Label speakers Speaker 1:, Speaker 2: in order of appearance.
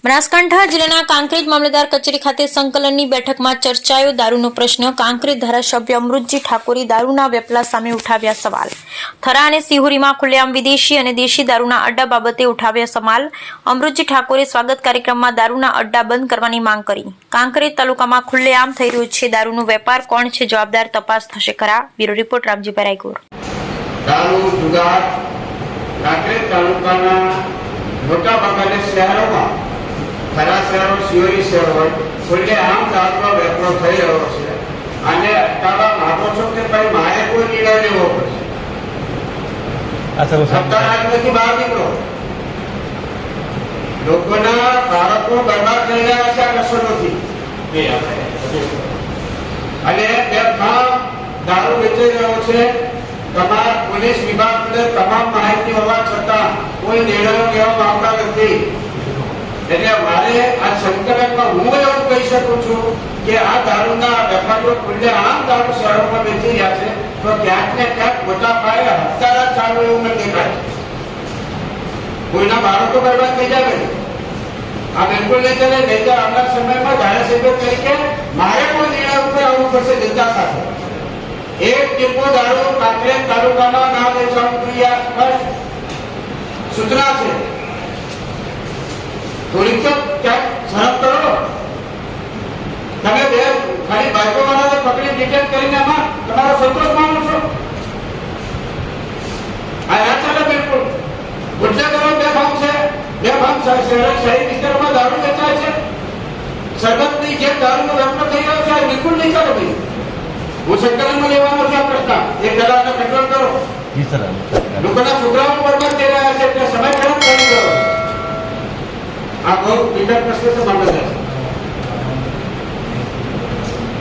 Speaker 1: બનાસકાંઠા જિલ્લાના કાંકરેજ મામલતદાર કચેરી ખાતે સંકલનની બેઠકમાં ચર્ચાયો દારૂનો પ્રશ્ન। કાંકરેજ ધારાસભ્ય અમૃતજી ઠાકોરે દારૂના વેપલા સામે ઉઠાવ્યા સવાલ। થરા અને સિહોરીમાં ખુલ્લેઆમ વિદેશી અને દેશી દારૂના અડ્ડા બાબતે ઉઠાવ્યા સવાલ। અમૃતજી ઠાકોરે સ્વાગત કાર્યક્રમમાં દારૂના અડ્ડા બંધ કરવાની માંગ કરી। કાંકરેજ તાલુકામાં ખુલ્લેઆમ થઈ રહ્યો છે દારૂનો વેપાર, કોણ છે જવાબદાર, તપાસ થશે ખરા? Bureau report Ramjibhai Raigor.
Speaker 2: दारू जुगार कांकरेज तालुकाना मोटा भागना शहरों खरा शहरों सियोरी शहर खुले आम दारूनो वेपरो थई रह्यो छे अने अटकाववा मागो छो के भाई मारे कोई निर्णय लेवो पड़शे। सत्ताराजમાંથી બહાર નીકળો। લોકોના બાળકો બરબાદ થઈ રહ્યા છે આ નશોથી અને બેફામ દારૂ વેચાઈ રહ્યો છે। તમારા પોલીસ વિભાગને તમામ માહિતી હોવા છતાં કોઈ નિર્ણયો લેવામાં આવતા નથી। એટલે મારે આ સંકલનમાં હું એવું કહી શકું છું કે આ દારૂના વેપારીઓ ખુલ્લે આમ દારૂ શહેરોમાં વેચી રહ્યા છે તો ક્યાંક ને ક્યાંક મોટા પાયે હત્યારા ચાલુ એવું મને દેખાય છે। કોઈના બાળકો બરબાદ થઈ જાય આ બિલકુલ નહીં ચાલે। નહીં આવનાર સમયમાં ધારાસભ્ય તરીકે મારે કોઈ નિર્ણય ઉપર આવવું પડશે જનતા સાથે। एक टिप्पो दारू कांकरेज तालुकाना नाम वेचવાનું જોઈએ सूचना છે। થોડીક તો ક્યાંક શરત કરો। તમે બે ખાલી બાઈકો વાળાને પકડી ડિટેન કરીને આમાં તમારો સંતોષ માનો છો? આ ચાલે બિલકુલ ગુજે કરો બેફામ છે। બેફામ શહેરી વિસ્તારમાં દારૂ વેચાય છે। સરબતની જે દારૂનો વેપાર થઈ રહ્યો છે બિલકુલ નહીં ચાલે ભાઈ। वो संकलन में लेवानो छे प्रश्न एक दलालने कंट्रोल करो। जी सर। लोकोना छोकराओ बरबाद થઈ રહ્યા છે એટલે સમય ખરાબ કરી દો। આ બહુ વિકટ પ્રશ્ન છે મામલતદાર।